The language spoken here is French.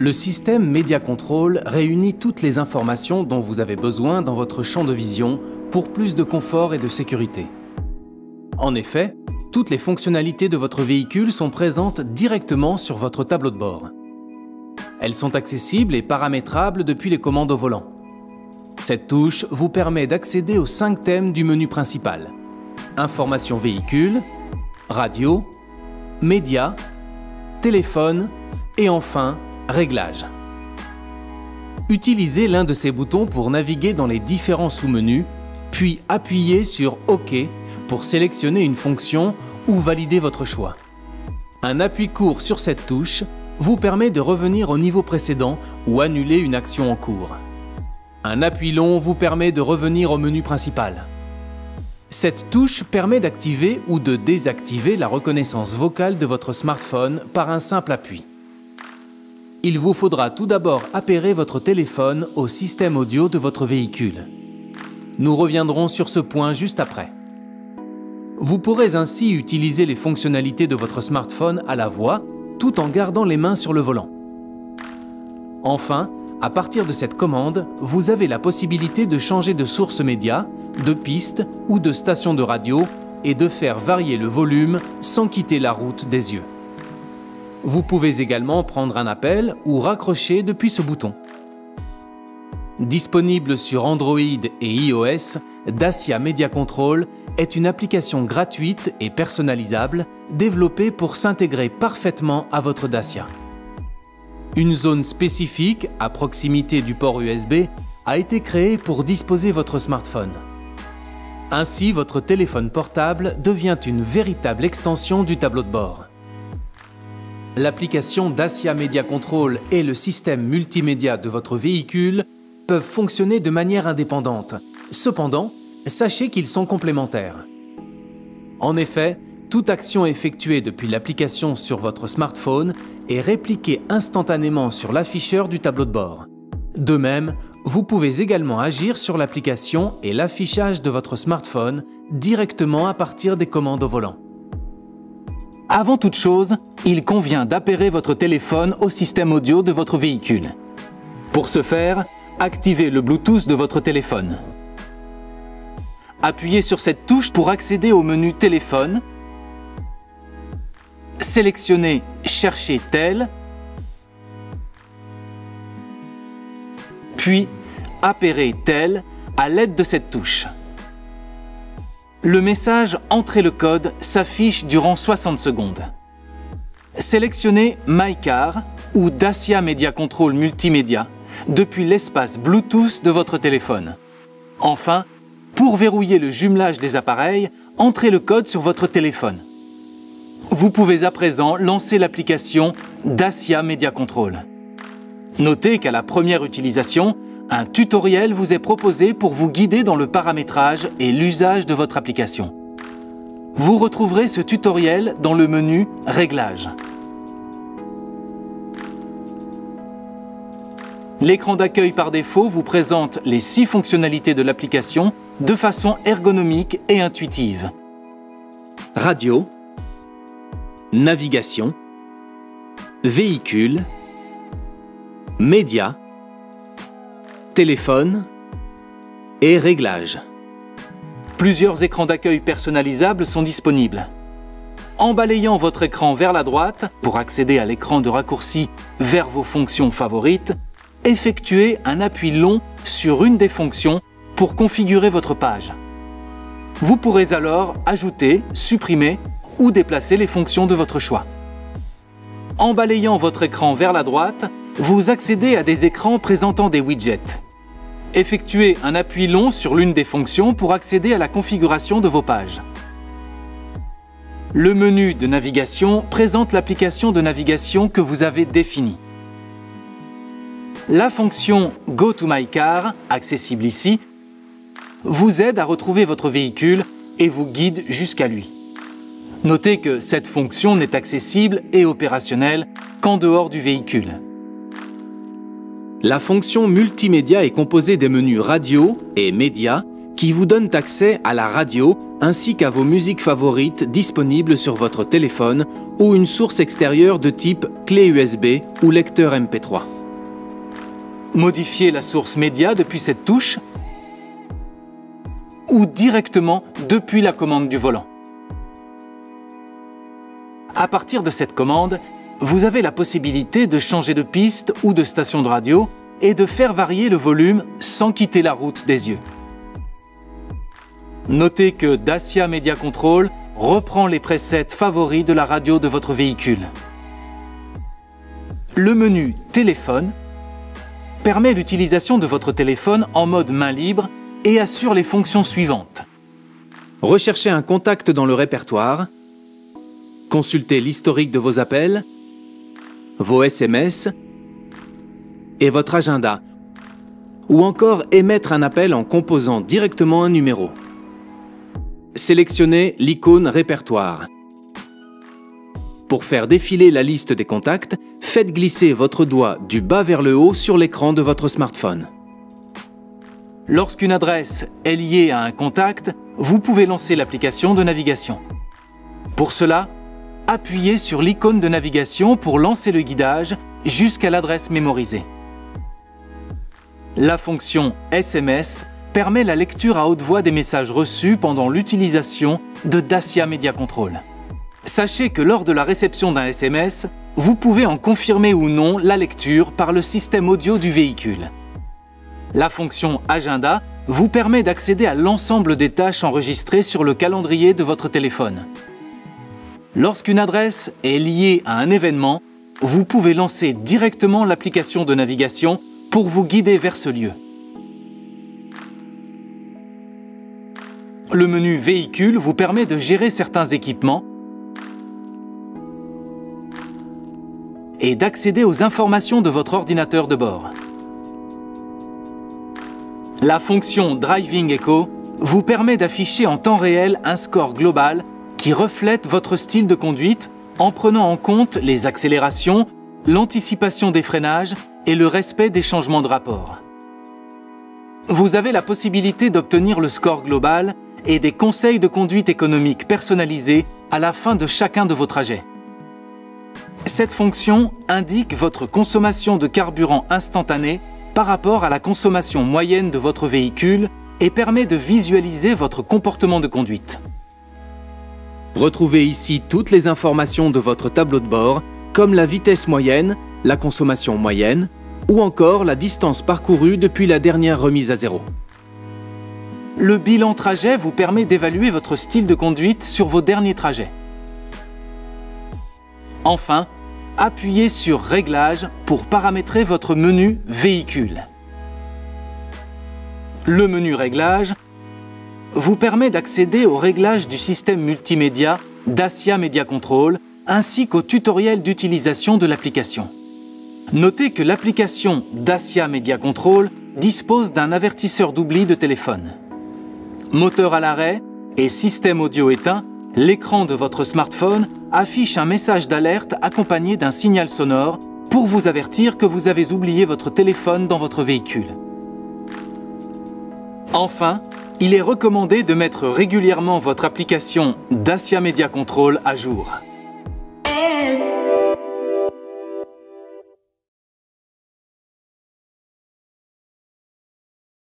Le système Media Control réunit toutes les informations dont vous avez besoin dans votre champ de vision pour plus de confort et de sécurité. En effet, toutes les fonctionnalités de votre véhicule sont présentes directement sur votre tableau de bord. Elles sont accessibles et paramétrables depuis les commandes au volant. Cette touche vous permet d'accéder aux 5 thèmes du menu principal: Information véhicule, radio, médias, téléphone et enfin Réglages. Utilisez l'un de ces boutons pour naviguer dans les différents sous-menus, puis appuyez sur OK pour sélectionner une fonction ou valider votre choix. Un appui court sur cette touche vous permet de revenir au niveau précédent ou annuler une action en cours. Un appui long vous permet de revenir au menu principal. Cette touche permet d'activer ou de désactiver la reconnaissance vocale de votre smartphone par un simple appui. Il vous faudra tout d'abord appairer votre téléphone au système audio de votre véhicule. Nous reviendrons sur ce point juste après. Vous pourrez ainsi utiliser les fonctionnalités de votre smartphone à la voix, tout en gardant les mains sur le volant. Enfin, à partir de cette commande, vous avez la possibilité de changer de source média, de piste ou de station de radio et de faire varier le volume sans quitter la route des yeux. Vous pouvez également prendre un appel ou raccrocher depuis ce bouton. Disponible sur Android et iOS, Dacia Media Control est une application gratuite et personnalisable développée pour s'intégrer parfaitement à votre Dacia. Une zone spécifique, à proximité du port USB, a été créée pour disposer votre smartphone. Ainsi, votre téléphone portable devient une véritable extension du tableau de bord. L'application Dacia Media Control et le système multimédia de votre véhicule peuvent fonctionner de manière indépendante. Cependant, sachez qu'ils sont complémentaires. En effet, toute action effectuée depuis l'application sur votre smartphone est répliquée instantanément sur l'afficheur du tableau de bord. De même, vous pouvez également agir sur l'application et l'affichage de votre smartphone directement à partir des commandes au volant. Avant toute chose, il convient d'appairer votre téléphone au système audio de votre véhicule. Pour ce faire, activez le Bluetooth de votre téléphone. Appuyez sur cette touche pour accéder au menu Téléphone. Sélectionnez Chercher tel, puis appairer tel à l'aide de cette touche. Le message « Entrez le code » s'affiche durant 60 secondes. Sélectionnez My Car ou Dacia Media Control Multimédia depuis l'espace Bluetooth de votre téléphone. Enfin, pour verrouiller le jumelage des appareils, entrez le code sur votre téléphone. Vous pouvez à présent lancer l'application Dacia Media Control. Notez qu'à la première utilisation, un tutoriel vous est proposé pour vous guider dans le paramétrage et l'usage de votre application. Vous retrouverez ce tutoriel dans le menu Réglages. L'écran d'accueil par défaut vous présente les 6 fonctionnalités de l'application de façon ergonomique et intuitive. Radio, navigation, véhicule, médias, téléphone et réglages. Plusieurs écrans d'accueil personnalisables sont disponibles. En balayant votre écran vers la droite pour accéder à l'écran de raccourci vers vos fonctions favorites, effectuez un appui long sur une des fonctions pour configurer votre page. Vous pourrez alors ajouter, supprimer ou déplacer les fonctions de votre choix. En balayant votre écran vers la droite, vous accédez à des écrans présentant des widgets. Effectuez un appui long sur l'une des fonctions pour accéder à la configuration de vos pages. Le menu de navigation présente l'application de navigation que vous avez définie. La fonction Go to my car, accessible ici, vous aide à retrouver votre véhicule et vous guide jusqu'à lui. Notez que cette fonction n'est accessible et opérationnelle qu'en dehors du véhicule. La fonction multimédia est composée des menus radio et médias qui vous donnent accès à la radio ainsi qu'à vos musiques favorites disponibles sur votre téléphone ou une source extérieure de type clé USB ou lecteur MP3. Modifiez la source média depuis cette touche ou directement depuis la commande du volant. À partir de cette commande, vous avez la possibilité de changer de piste ou de station de radio et de faire varier le volume sans quitter la route des yeux. Notez que Dacia Media Control reprend les presets favoris de la radio de votre véhicule. Le menu Téléphone permet l'utilisation de votre téléphone en mode main libre et assure les fonctions suivantes. Recherchez un contact dans le répertoire, consultez l'historique de vos appels, vos SMS et votre agenda, ou encore émettre un appel en composant directement un numéro. Sélectionnez l'icône Répertoire. Pour faire défiler la liste des contacts, faites glisser votre doigt du bas vers le haut sur l'écran de votre smartphone. Lorsqu'une adresse est liée à un contact, vous pouvez lancer l'application de navigation. Pour cela, appuyez sur l'icône de navigation pour lancer le guidage jusqu'à l'adresse mémorisée. La fonction SMS permet la lecture à haute voix des messages reçus pendant l'utilisation de Dacia Media Control. Sachez que lors de la réception d'un SMS, vous pouvez en confirmer ou non la lecture par le système audio du véhicule. La fonction Agenda vous permet d'accéder à l'ensemble des tâches enregistrées sur le calendrier de votre téléphone. Lorsqu'une adresse est liée à un événement, vous pouvez lancer directement l'application de navigation pour vous guider vers ce lieu. Le menu Véhicule vous permet de gérer certains équipements et d'accéder aux informations de votre ordinateur de bord. La fonction Driving Echo vous permet d'afficher en temps réel un score global qui reflète votre style de conduite en prenant en compte les accélérations, l'anticipation des freinages et le respect des changements de rapport. Vous avez la possibilité d'obtenir le score global et des conseils de conduite économique personnalisés à la fin de chacun de vos trajets. Cette fonction indique votre consommation de carburant instantanée par rapport à la consommation moyenne de votre véhicule et permet de visualiser votre comportement de conduite. Retrouvez ici toutes les informations de votre tableau de bord, comme la vitesse moyenne, la consommation moyenne, ou encore la distance parcourue depuis la dernière remise à zéro. Le bilan trajet vous permet d'évaluer votre style de conduite sur vos derniers trajets. Enfin, appuyez sur Réglages pour paramétrer votre menu Véhicule. Le menu Réglages vous permet d'accéder aux réglages du système multimédia Dacia Media Control ainsi qu'au tutoriel d'utilisation de l'application. Notez que l'application Dacia Media Control dispose d'un avertisseur d'oubli de téléphone. Moteur à l'arrêt et système audio éteint, l'écran de votre smartphone affiche un message d'alerte accompagné d'un signal sonore pour vous avertir que vous avez oublié votre téléphone dans votre véhicule. Enfin, il est recommandé de mettre régulièrement votre application Dacia Media Control à jour.